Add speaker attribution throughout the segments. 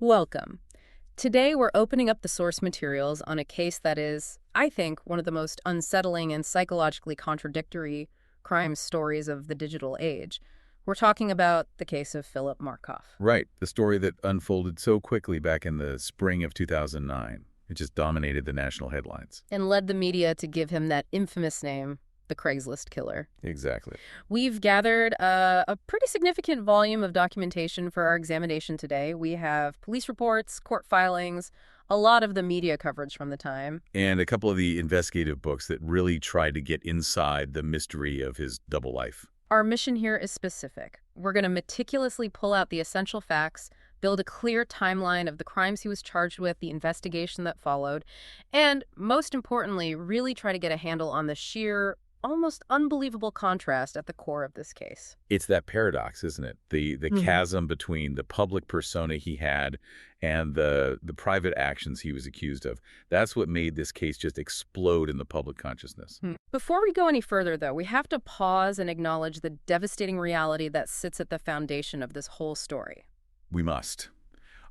Speaker 1: Welcome. Today we're opening up the source materials on a case that is, I think, one of the most unsettling and psychologically contradictory crime stories of the digital age. We're talking about the case of Philip Markoff.
Speaker 2: Right, the story that unfolded so quickly back in the spring of 2009. It just dominated the national headlines.
Speaker 1: And led the media to give him that infamous name, the Craigslist killer.
Speaker 2: Exactly.
Speaker 1: We've gathered a pretty significant volume of documentation for our examination today. We have police reports, court filings, a lot of the media coverage from the time.
Speaker 2: And a couple of the investigative books that really tried to get inside the mystery of his double life.
Speaker 1: Our mission here is specific. We're going to meticulously pull out the essential facts, build a clear timeline of the crimes he was charged with, the investigation that followed, and most importantly, really try to get a handle on the sheer, almost unbelievable contrast at the core of this case.
Speaker 2: It's that paradox, isn't it? The chasm between the public persona he had and the private actions he was accused of. That's what made this case just explode in the public consciousness.
Speaker 1: Before we go any further, though, we have to pause and acknowledge the devastating reality that sits at the foundation of this whole story.
Speaker 2: We must.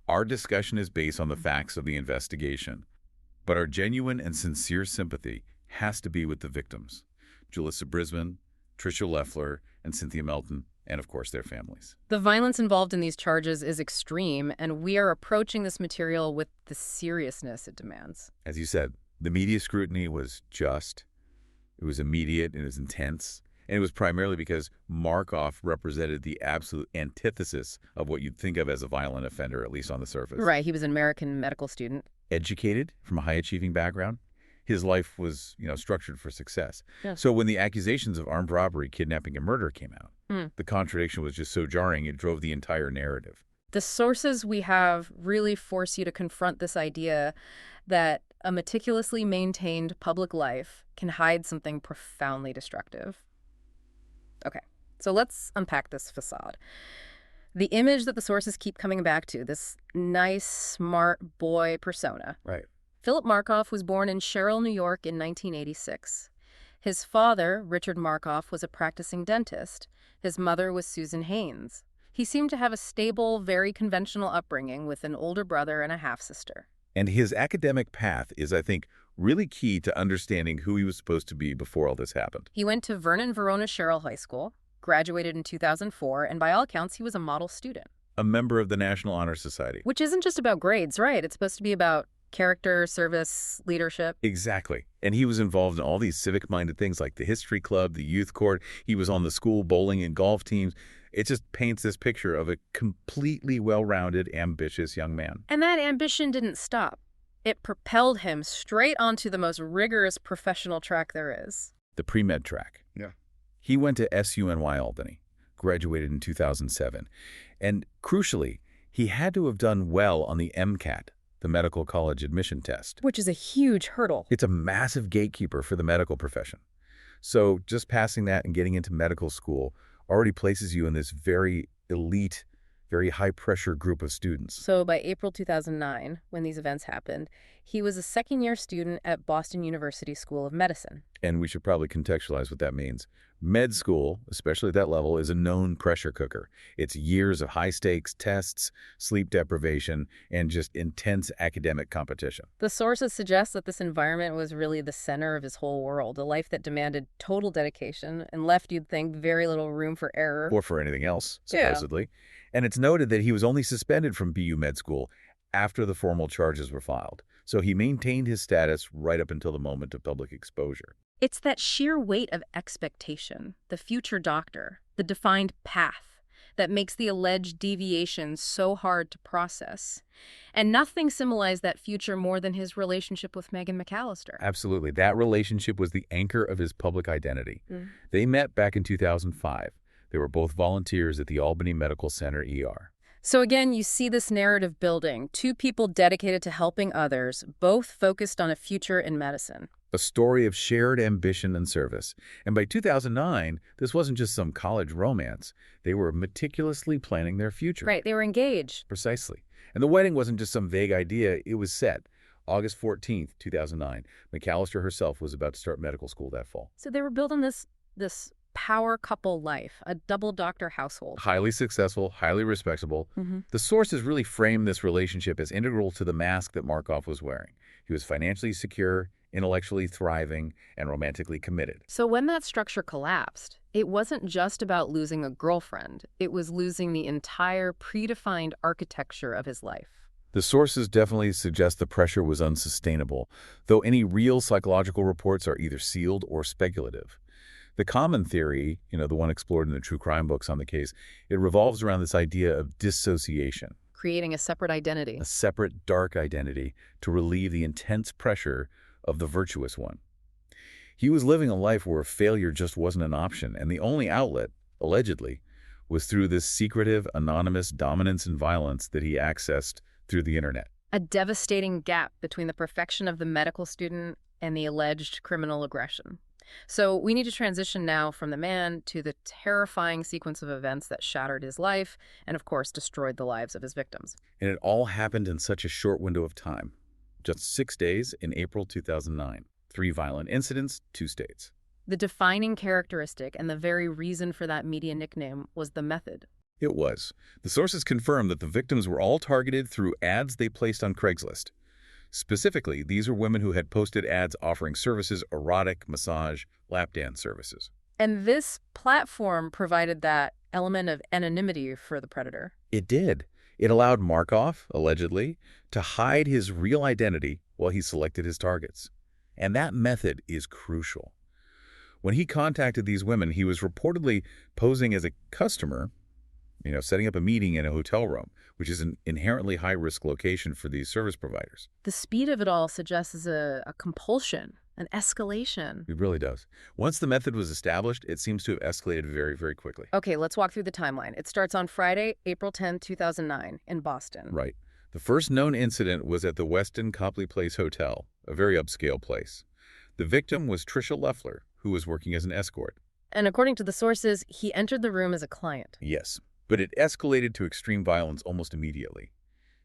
Speaker 2: Our discussion is based on the facts of the investigation, but our genuine and sincere sympathy has to be with the victims. Julissa Brisbane, Tricia Leffler, and Cynthia Melton, and of course their families.
Speaker 1: The violence involved in these charges is extreme, and we are approaching this material with the seriousness it demands.
Speaker 2: As you said, the media scrutiny was just, it was immediate, and it was intense, and it was primarily because Markoff represented the absolute antithesis of what you'd think of as a violent offender, at least on the surface.
Speaker 1: Right, he was an American medical student.
Speaker 2: Educated, from a high-achieving background. His life was, structured for success.
Speaker 1: Yeah.
Speaker 2: So when the accusations of armed robbery, kidnapping, and murder came out, the contradiction was just so jarring, it drove the entire narrative.
Speaker 1: The sources we have really force you to confront this idea that a meticulously maintained public life can hide something profoundly destructive. Okay, so let's unpack this facade. The image that the sources keep coming back to, this nice, smart boy persona.
Speaker 2: Right.
Speaker 1: Philip Markoff was born in Sherrill, New York in 1986. His father, Richard Markoff, was a practicing dentist. His mother was Susan Haynes. He seemed to have a stable, very conventional upbringing with an older brother and a half-sister.
Speaker 2: And his academic path is, I think, really key to understanding who he was supposed to be before all this happened.
Speaker 1: He went to Vernon Verona Sherrill High School, graduated in 2004, and by all accounts, he was a model student.
Speaker 2: A member of the National Honor Society.
Speaker 1: Which isn't just about grades, right? It's supposed to be about character, service, leadership.
Speaker 2: Exactly. And he was involved in all these civic-minded things like the history club, the youth court. He was on the school bowling and golf teams. It just paints this picture of a completely well-rounded, ambitious young man.
Speaker 1: And that ambition didn't stop. It propelled him straight onto the most rigorous professional track there is.
Speaker 2: The pre-med track.
Speaker 3: Yeah.
Speaker 2: He went to SUNY Albany, graduated in 2007. And crucially, he had to have done well on the MCAT, the medical college admission test.
Speaker 1: Which is a huge hurdle.
Speaker 2: It's a massive gatekeeper for the medical profession. So just passing that and getting into medical school already places you in this very elite, very high-pressure group of students.
Speaker 1: So by April 2009, when these events happened, he was a second-year student at Boston University School of Medicine.
Speaker 2: And we should probably contextualize what that means. Med school, especially at that level, is a known pressure cooker. It's years of high-stakes tests, sleep deprivation, and just intense academic competition.
Speaker 1: The sources suggest that this environment was really the center of his whole world, a life that demanded total dedication and left, you'd think, very little room for error.
Speaker 2: Or for anything else,
Speaker 1: Yeah.
Speaker 2: supposedly. And it's noted that he was only suspended from BU Med School after the formal charges were filed. So he maintained his status right up until the moment of public exposure.
Speaker 1: It's that sheer weight of expectation, the future doctor, the defined path, that makes the alleged deviation so hard to process. And nothing symbolized that future more than his relationship with Megan McAllister.
Speaker 2: Absolutely. That relationship was the anchor of his public identity. They met back in 2005. They were both volunteers at the Albany Medical Center ER.
Speaker 1: So again, you see this narrative building, two people dedicated to helping others, both focused on a future in medicine.
Speaker 2: A story of shared ambition and service. And by 2009, this wasn't just some college romance. They were meticulously planning their future.
Speaker 1: Right, they were engaged.
Speaker 2: Precisely. And the wedding wasn't just some vague idea. It was set. August 14th, 2009. McAllister herself was about to start medical school that fall.
Speaker 1: So they were building this power couple life, a double doctor household.
Speaker 2: Highly successful, highly respectable.
Speaker 1: Hmm.
Speaker 2: The sources really frame this relationship as integral to the mask that Markoff was wearing. He was financially secure, intellectually thriving, and romantically committed.
Speaker 1: So when that structure collapsed, it wasn't just about losing a girlfriend. It was losing the entire predefined architecture of his life.
Speaker 2: The sources definitely suggest the pressure was unsustainable, though any real psychological reports are either sealed or speculative. The common theory, the one explored in the true crime books on the case, it revolves around this idea of dissociation,
Speaker 1: Creating a separate identity.
Speaker 2: a separate dark identity to relieve the intense pressure of the virtuous one. He was living a life where failure just wasn't an option, and the only outlet, allegedly, was through this secretive, anonymous dominance and violence that he accessed through the internet.
Speaker 1: A devastating gap between the perfection of the medical student and the alleged criminal aggression. So we need to transition now from the man to the terrifying sequence of events that shattered his life and, of course, destroyed the lives of his victims.
Speaker 2: And it all happened in such a short window of time. Just 6 days in April 2009. 3 violent incidents, 2 states.
Speaker 1: The defining characteristic and the very reason for that media nickname was the method.
Speaker 2: It was. The sources confirmed that the victims were all targeted through ads they placed on Craigslist. Specifically, these are women who had posted ads offering services, erotic, massage, lap dance services.
Speaker 1: And this platform provided that element of anonymity for the predator.
Speaker 2: It did. It allowed Markoff, allegedly, to hide his real identity while he selected his targets. And that method is crucial. When he contacted these women, he was reportedly posing as a customer, setting up a meeting in a hotel room, which is an inherently high-risk location for these service providers.
Speaker 1: The speed of it all suggests a compulsion, an escalation.
Speaker 2: It really does. Once the method was established, it seems to have escalated very, very quickly.
Speaker 1: Okay, let's walk through the timeline. It starts on Friday, April 10, 2009, in Boston.
Speaker 2: Right. The first known incident was at the Westin Copley Place Hotel, a very upscale place. The victim was Tricia Leffler, who was working as an escort.
Speaker 1: And according to the sources, he entered the room as a client.
Speaker 2: Yes, but it escalated to extreme violence almost immediately.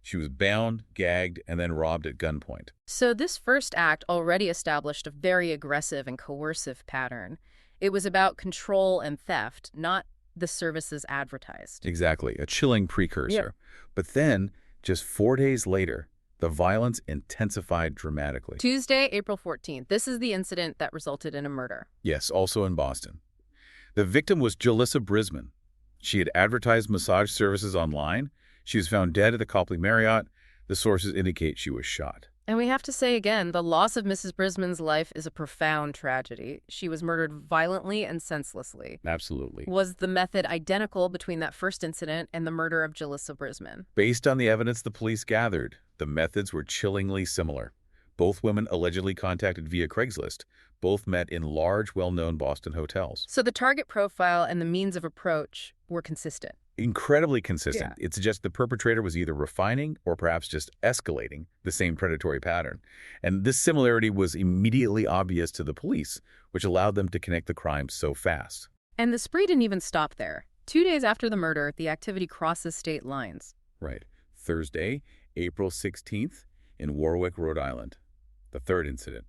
Speaker 2: She was bound, gagged, and then robbed at gunpoint.
Speaker 1: So this first act already established a very aggressive and coercive pattern. It was about control and theft, not the services advertised.
Speaker 2: Exactly, a chilling precursor. But then, just 4 days later, the violence intensified dramatically.
Speaker 1: Tuesday, April 14th. This is the incident that resulted in a murder.
Speaker 2: Yes, also in Boston. The victim was Jalissa Brisman. She had advertised massage services online. She was found dead at the Copley Marriott. The sources indicate she was shot.
Speaker 1: And we have to say again, the loss of Mrs. Brisman's life is a profound tragedy. She was murdered violently and senselessly.
Speaker 2: Absolutely.
Speaker 1: Was the method identical between that first incident and the murder of Jalissa Brisman?
Speaker 2: Based on the evidence the police gathered, the methods were chillingly similar. Both women allegedly contacted via Craigslist. Both met in large, well-known Boston hotels.
Speaker 1: So the target profile and the means of approach were consistent.
Speaker 2: Incredibly consistent. It suggests the perpetrator was either refining or perhaps just escalating the same predatory pattern. And this similarity was immediately obvious to the police, which allowed them to connect the crimes so fast.
Speaker 1: And the spree didn't even stop there. 2 days after the murder, the activity crosses state lines.
Speaker 2: Right. Thursday, April 16th, in Warwick, Rhode Island. The third incident.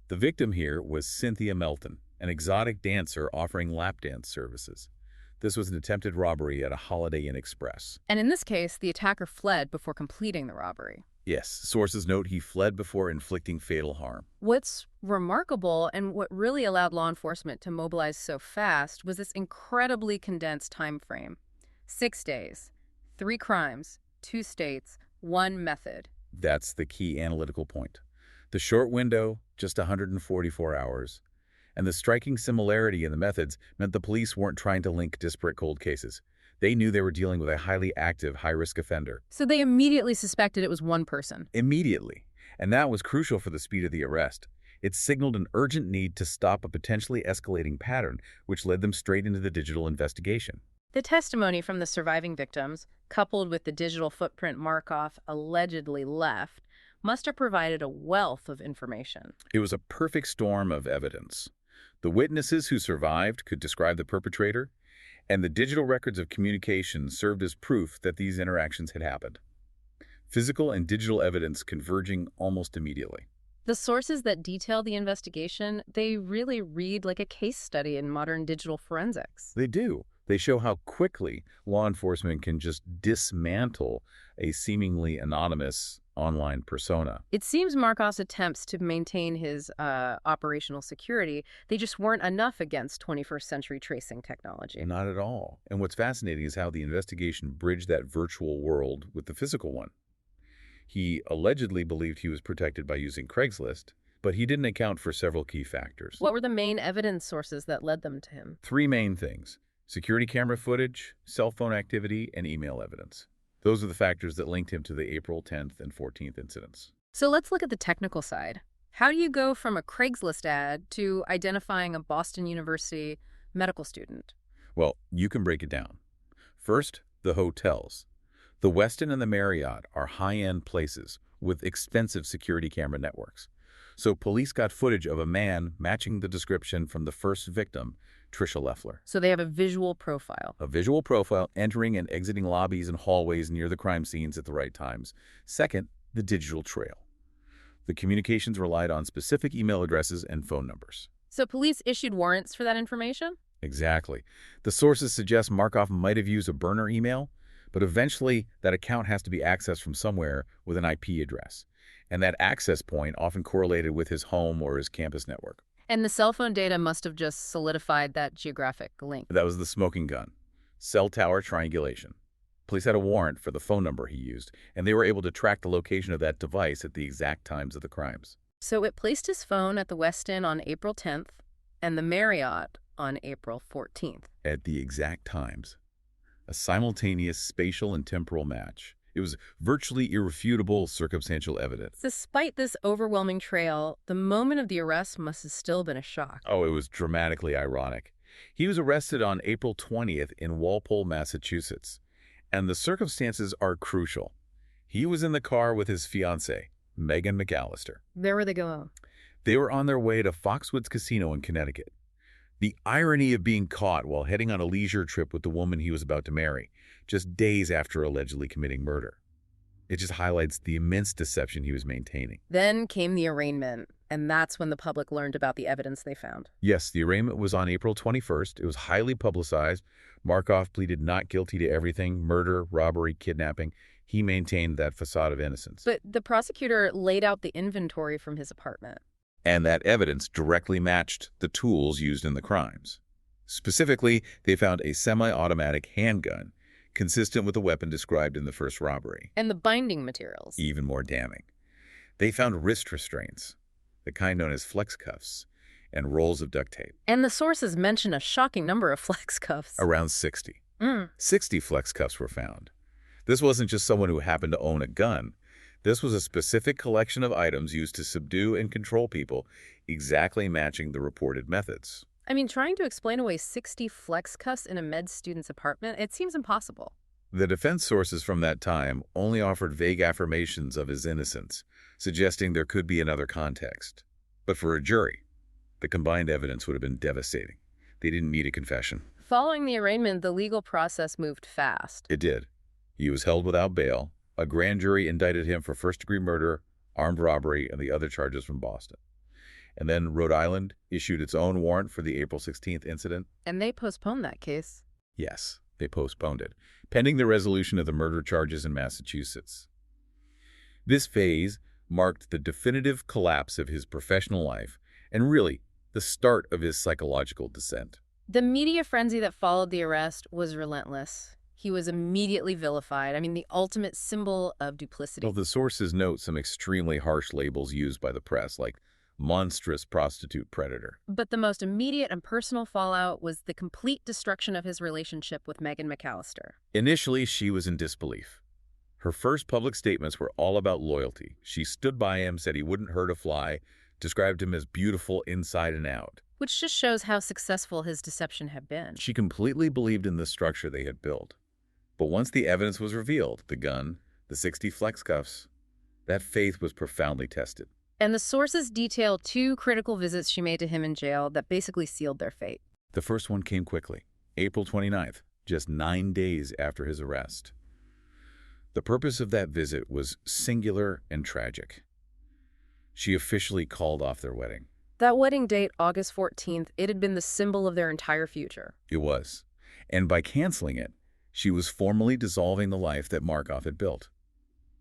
Speaker 2: The victim here was Cynthia Melton, an exotic dancer offering lap dance services. This was an attempted robbery at a Holiday Inn Express.
Speaker 1: And in this case, the attacker fled before completing the robbery.
Speaker 2: Yes, sources note he fled before inflicting fatal harm.
Speaker 1: What's remarkable and what really allowed law enforcement to mobilize so fast was this incredibly condensed time frame. 6 days, 3 crimes, 2 states, 1 method.
Speaker 2: That's the key analytical point. The short window, just 144 hours. And the striking similarity in the methods meant the police weren't trying to link disparate cold cases. They knew they were dealing with a highly active, high-risk offender.
Speaker 1: So they immediately suspected it was one person.
Speaker 2: Immediately. And that was crucial for the speed of the arrest. It signaled an urgent need to stop a potentially escalating pattern, which led them straight into the digital investigation.
Speaker 1: The testimony from the surviving victims, coupled with the digital footprint Markoff allegedly left, must have provided a wealth of information.
Speaker 2: It was a perfect storm of evidence. The witnesses who survived could describe the perpetrator, and the digital records of communication served as proof that these interactions had happened. Physical and digital evidence converging almost immediately.
Speaker 1: The sources that detail the investigation, they really read like a case study in modern digital forensics.
Speaker 2: They do. They show how quickly law enforcement can just dismantle a seemingly anonymous online persona.
Speaker 1: It seems Markov's attempts to maintain his operational security, they just weren't enough against 21st century tracing technology.
Speaker 2: Not at all. And what's fascinating is how the investigation bridged that virtual world with the physical one. He allegedly believed he was protected by using Craigslist, but he didn't account for several key factors.
Speaker 1: What were the main evidence sources that led them to him?
Speaker 2: Three main things: security camera footage, cell phone activity, and email evidence. Those are the factors that linked him to the April 10th and 14th incidents.
Speaker 1: So let's look at the technical side. How do you go from a Craigslist ad to identifying a Boston University medical student?
Speaker 2: Well, you can break it down. First, the hotels. The Westin and the Marriott are high-end places with expensive security camera networks. So police got footage of a man matching the description from the first victim, Tricia Leffler.
Speaker 1: So they have a visual profile.
Speaker 2: A visual profile entering and exiting lobbies and hallways near the crime scenes at the right times. Second, the digital trail. The communications relied on specific email addresses and phone numbers.
Speaker 1: So police issued warrants for that information?
Speaker 2: Exactly. The sources suggest Markoff might have used a burner email, but eventually that account has to be accessed from somewhere with an IP address. And that access point often correlated with his home or his campus network.
Speaker 1: And the cell phone data must have just solidified that geographic link.
Speaker 2: That was the smoking gun. Cell tower triangulation. Police had a warrant for the phone number he used, and they were able to track the location of that device at the exact times of the crimes.
Speaker 1: So it placed his phone at the Westin on April 10th and the Marriott on April 14th.
Speaker 2: At the exact times. A simultaneous spatial and temporal match. It was virtually irrefutable circumstantial evidence.
Speaker 1: Despite this overwhelming trail, the moment of the arrest must have still been a shock.
Speaker 2: Oh, it was dramatically ironic. He was arrested on April 20th in Walpole, Massachusetts. And the circumstances are crucial. He was in the car with his fiancée, Megan McAllister.
Speaker 1: Where were they going?
Speaker 2: They were on their way to Foxwoods Casino in Connecticut. The irony of being caught while heading on a leisure trip with the woman he was about to marry, just days after allegedly committing murder. It just highlights the immense deception he was maintaining.
Speaker 1: Then came the arraignment, and that's when the public learned about the evidence they found.
Speaker 2: Yes, the arraignment was on April 21st. It was highly publicized. Markoff pleaded not guilty to everything: murder, robbery, kidnapping. He maintained that facade of innocence.
Speaker 1: But the prosecutor laid out the inventory from his apartment.
Speaker 2: And that evidence directly matched the tools used in the crimes. Specifically, they found a semi-automatic handgun consistent with the weapon described in the first robbery.
Speaker 1: And the binding materials.
Speaker 2: Even more damning. They found wrist restraints, the kind known as flex cuffs, and rolls of duct tape.
Speaker 1: And the sources mention a shocking number of flex cuffs.
Speaker 2: Around 60. 60 flex cuffs were found. This wasn't just someone who happened to own a gun. This was a specific collection of items used to subdue and control people, exactly matching the reported methods.
Speaker 1: I mean, trying to explain away 60 flex cuffs in a med student's apartment, it seems impossible.
Speaker 2: The defense sources from that time only offered vague affirmations of his innocence, suggesting there could be another context. But for a jury, the combined evidence would have been devastating. They didn't need a confession.
Speaker 1: Following the arraignment, the legal process moved fast.
Speaker 2: It did. He was held without bail. A grand jury indicted him for first-degree murder, armed robbery, and the other charges from Boston. And then Rhode Island issued its own warrant for the April 16th incident.
Speaker 1: And they postponed that case.
Speaker 2: Yes, they postponed it, pending the resolution of the murder charges in Massachusetts. This phase marked the definitive collapse of his professional life and really the start of his psychological descent.
Speaker 1: The media frenzy that followed the arrest was relentless. He was immediately vilified. I mean, the ultimate symbol of duplicity.
Speaker 2: Well, the sources note some extremely harsh labels used by the press, like monstrous prostitute predator.
Speaker 1: But the most immediate and personal fallout was the complete destruction of his relationship with Megan McAllister.
Speaker 2: Initially, she was in disbelief. Her first public statements were all about loyalty. She stood by him, said he wouldn't hurt a fly, described him as beautiful inside and out.
Speaker 1: Which just shows how successful his deception had been.
Speaker 2: She completely believed in the structure they had built. But once the evidence was revealed, the gun, the 60 flex cuffs, that faith was profoundly tested.
Speaker 1: And the sources detail 2 critical visits she made to him in jail that basically sealed their fate.
Speaker 2: The first one came quickly, April 29th, just 9 days after his arrest. The purpose of that visit was singular and tragic. She officially called off their wedding.
Speaker 1: That wedding date, August 14th, it had been the symbol of their entire future.
Speaker 2: It was. And by canceling it, she was formally dissolving the life that Markoff had built.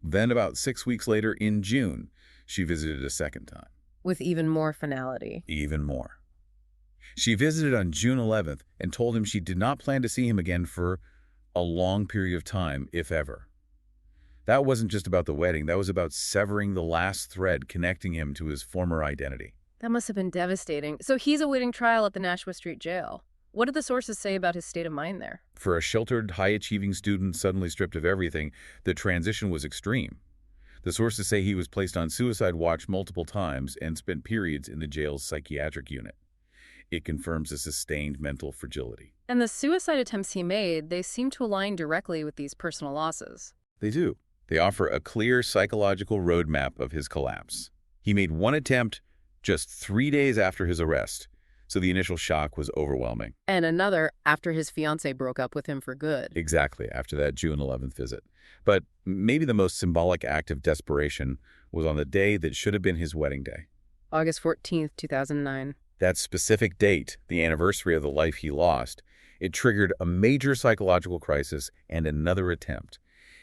Speaker 2: Then about 6 weeks later, in June, she visited a second time.
Speaker 1: With even more finality.
Speaker 2: Even more. She visited on June 11th and told him she did not plan to see him again for a long period of time, if ever. That wasn't just about the wedding. That was about severing the last thread connecting him to his former identity.
Speaker 1: That must have been devastating. So he's awaiting trial at the Nashua Street Jail. What did the sources say about his state of mind there?
Speaker 2: For a sheltered, high-achieving student suddenly stripped of everything, the transition was extreme. The sources say he was placed on suicide watch multiple times and spent periods in the jail's psychiatric unit. It confirms a sustained mental fragility.
Speaker 1: And the suicide attempts he made, they seem to align directly with these personal losses.
Speaker 2: They do. They offer a clear psychological roadmap of his collapse. He made one attempt just 3 days after his arrest, so the initial shock was overwhelming.
Speaker 1: And another after his fiancée broke up with him for good.
Speaker 2: Exactly, after that June 11th visit. But maybe the most symbolic act of desperation was on the day that should have been his wedding day.
Speaker 1: August 14th, 2009.
Speaker 2: That specific date, the anniversary of the life he lost, it triggered a major psychological crisis and another attempt.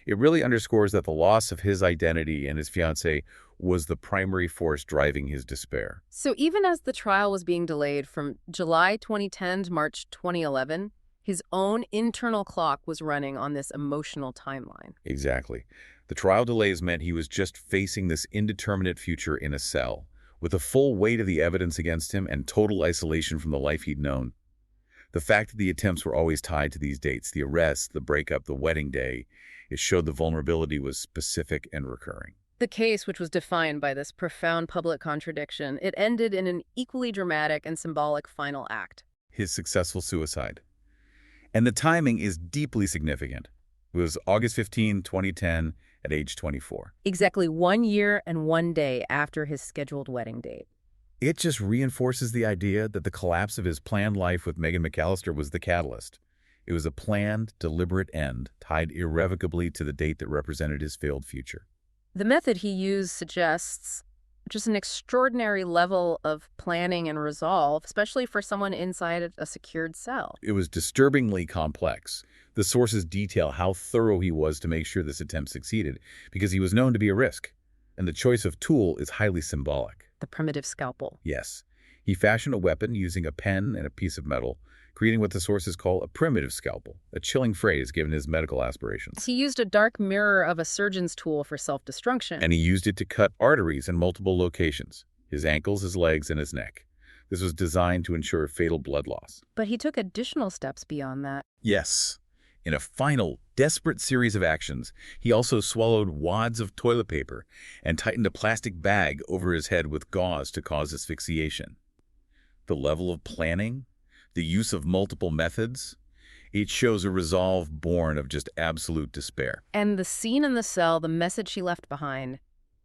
Speaker 2: It really underscores that the loss of his identity and his fiancée was the primary force driving his despair.
Speaker 1: So even as the trial was being delayed from July 2010 to March 2011, his own internal clock was running on this emotional timeline.
Speaker 2: Exactly. The trial delays meant he was just facing this indeterminate future in a cell, with the full weight of the evidence against him and total isolation from the life he'd known. The fact that the attempts were always tied to these dates, the arrest, the breakup, the wedding day, it showed the vulnerability was specific and recurring.
Speaker 1: The case, which was defined by this profound public contradiction, it ended in an equally dramatic and symbolic final act.
Speaker 2: His successful suicide. And the timing is deeply significant. It was August 15, 2010, at age 24.
Speaker 1: Exactly 1 year and 1 day after his scheduled wedding date.
Speaker 2: It just reinforces the idea that the collapse of his planned life with Megan McAllister was the catalyst. It was a planned, deliberate end, tied irrevocably to the date that represented his failed future.
Speaker 1: The method he used suggests just an extraordinary level of planning and resolve, especially for someone inside a secured cell.
Speaker 2: It was disturbingly complex. The sources detail how thorough he was to make sure this attempt succeeded, because he was known to be a risk. And the choice of tool is highly symbolic.
Speaker 1: The primitive scalpel.
Speaker 2: Yes. He fashioned a weapon using a pen and a piece of metal, creating what the sources call a primitive scalpel, a chilling phrase given his medical aspirations.
Speaker 1: He used a dark mirror of a surgeon's tool for self-destruction.
Speaker 2: And he used it to cut arteries in multiple locations, his ankles, his legs, and his neck. This was designed to ensure fatal blood loss.
Speaker 1: But he took additional steps beyond that.
Speaker 2: Yes. In a final, desperate series of actions, he also swallowed wads of toilet paper and tightened a plastic bag over his head with gauze to cause asphyxiation. The level of planning, the use of multiple methods, it shows a resolve born of just absolute despair.
Speaker 1: And the scene in the cell, the message he left behind,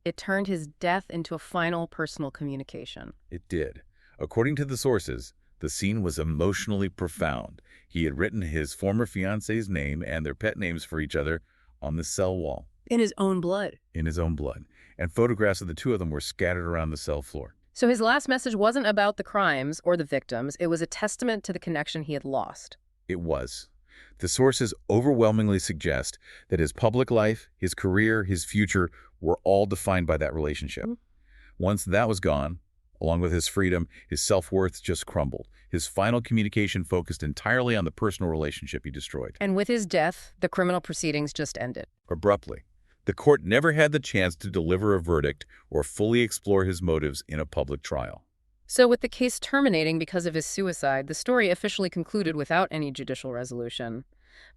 Speaker 1: it turned his death into a final personal communication.
Speaker 2: It did. According to the sources, the scene was emotionally profound. He had written his former fiancée's name and their pet names for each other on the cell wall.
Speaker 1: In his own blood.
Speaker 2: In his own blood. And photographs of the two of them were scattered around the cell floor.
Speaker 1: So his last message wasn't about the crimes or the victims. It was a testament to the connection he had lost.
Speaker 2: It was. The sources overwhelmingly suggest that his public life, his career, his future were all defined by that relationship. Once that was gone, along with his freedom, his self-worth just crumbled. His final communication focused entirely on the personal relationship he destroyed.
Speaker 1: And with his death, the criminal proceedings just ended.
Speaker 2: Abruptly. The court never had the chance to deliver a verdict or fully explore his motives in a public trial.
Speaker 1: So with the case terminating because of his suicide, the story officially concluded without any judicial resolution.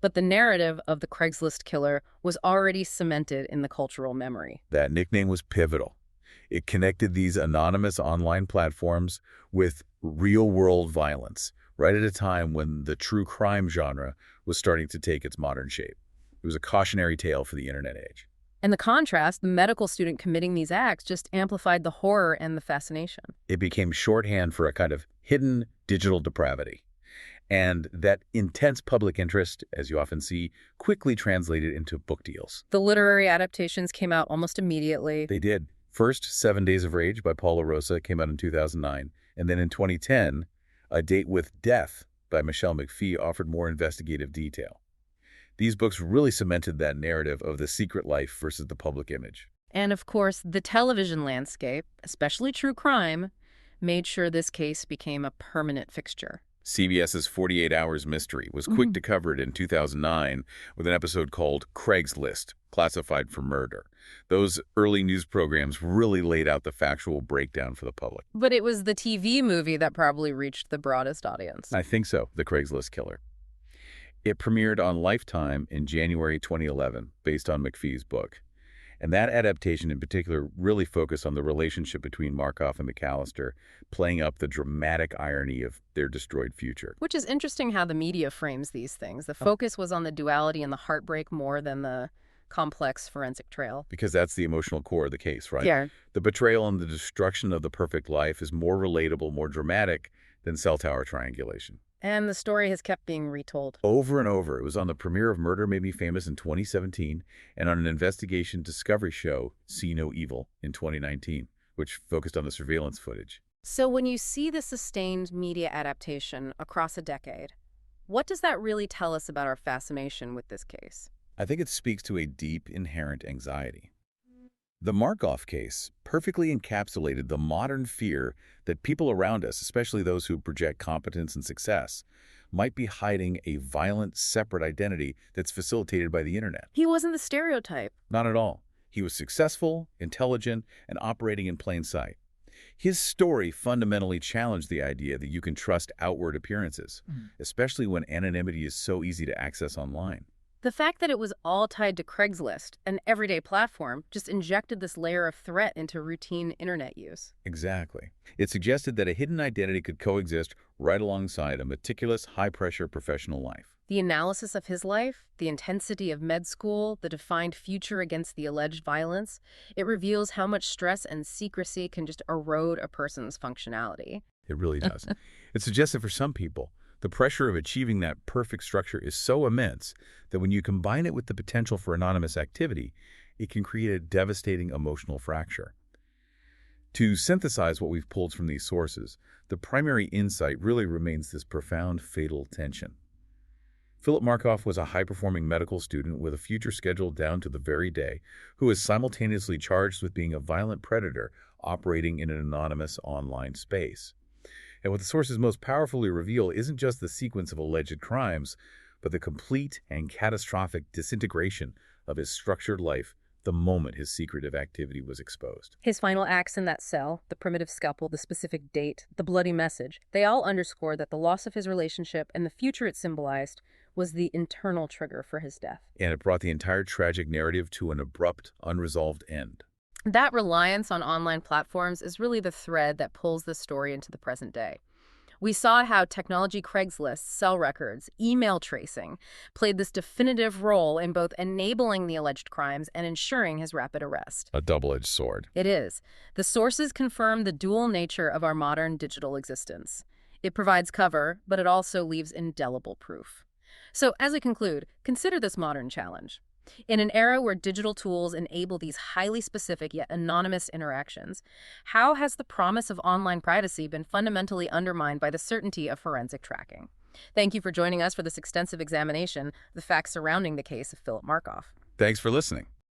Speaker 1: But the narrative of the Craigslist killer was already cemented in the cultural memory.
Speaker 2: That nickname was pivotal. It connected these anonymous online platforms with real-world violence, right at a time when the true crime genre was starting to take its modern shape. It was a cautionary tale for the internet age.
Speaker 1: And the contrast, the medical student committing these acts, just amplified the horror and the fascination.
Speaker 2: It became shorthand for a kind of hidden digital depravity. And that intense public interest, as you often see, quickly translated into book deals.
Speaker 1: The literary adaptations came out almost immediately.
Speaker 2: They did. First, 7 Days of Rage by Paula Rosa came out in 2009, and then in 2010, A Date with Death by Michelle McPhee offered more investigative detail. These books really cemented that narrative of the secret life versus the public image.
Speaker 1: And of course, the television landscape, especially true crime, made sure this case became a permanent fixture.
Speaker 2: CBS's 48 Hours Mystery was quick to cover it in 2009 with an episode called Craigslist, Classified for Murder. Those early news programs really laid out the factual breakdown for the public.
Speaker 1: But it was the TV movie that probably reached the broadest audience.
Speaker 2: I think so, The Craigslist Killer. It premiered on Lifetime in January 2011, based on McPhee's book. And that adaptation in particular really focused on the relationship between Markoff and McAllister, playing up the dramatic irony of their destroyed future.
Speaker 1: Which is interesting how the media frames these things. The focus was on the duality and the heartbreak more than the complex forensic trail.
Speaker 2: Because that's the emotional core of the case, right?
Speaker 1: Yeah.
Speaker 2: The betrayal and the destruction of the perfect life is more relatable, more dramatic than cell tower triangulation.
Speaker 1: And the story has kept being retold.
Speaker 2: Over and over. It was on the premiere of Murder Made Me Famous in 2017 and on an investigation discovery show, See No Evil, in 2019, which focused on the surveillance footage.
Speaker 1: So when you see the sustained media adaptation across a decade, what does that really tell us about our fascination with this case?
Speaker 2: I think it speaks to a deep, inherent anxiety. The Markoff case perfectly encapsulated the modern fear that people around us, especially those who project competence and success, might be hiding a violent, separate identity that's facilitated by the internet.
Speaker 1: He wasn't the stereotype.
Speaker 2: Not at all. He was successful, intelligent, and operating in plain sight. His story fundamentally challenged the idea that you can trust outward appearances, especially when anonymity is so easy to access online.
Speaker 1: The fact that it was all tied to Craigslist, an everyday platform, just injected this layer of threat into routine internet use.
Speaker 2: Exactly. It suggested that a hidden identity could coexist right alongside a meticulous, high-pressure professional life.
Speaker 1: The analysis of his life, the intensity of med school, the defined future against the alleged violence, it reveals how much stress and secrecy can just erode a person's functionality.
Speaker 2: It really does. It suggests that for some people, the pressure of achieving that perfect structure is so immense that when you combine it with the potential for anonymous activity, it can create a devastating emotional fracture. To synthesize what we've pulled from these sources, the primary insight really remains this profound, fatal tension. Philip Markoff was a high-performing medical student with a future scheduled down to the very day, who was simultaneously charged with being a violent predator operating in an anonymous online space. And what the sources most powerfully reveal isn't just the sequence of alleged crimes, but the complete and catastrophic disintegration of his structured life the moment his secretive activity was exposed.
Speaker 1: His final acts in that cell, the primitive scalpel, the specific date, the bloody message, they all underscore that the loss of his relationship and the future it symbolized was the internal trigger for his death.
Speaker 2: And it brought the entire tragic narrative to an abrupt, unresolved end.
Speaker 1: That reliance on online platforms is really the thread that pulls this story into the present day. We saw how technology, Craigslist, cell records, email tracing played this definitive role in both enabling the alleged crimes and ensuring his rapid arrest.
Speaker 2: A double-edged sword.
Speaker 1: It is. The sources confirm the dual nature of our modern digital existence. It provides cover, but it also leaves indelible proof. So, as we conclude, consider this modern challenge. In an era where digital tools enable these highly specific yet anonymous interactions, how has the promise of online privacy been fundamentally undermined by the certainty of forensic tracking? Thank you for joining us for this extensive examination of the facts surrounding the case of Philip Markoff.
Speaker 2: Thanks for listening.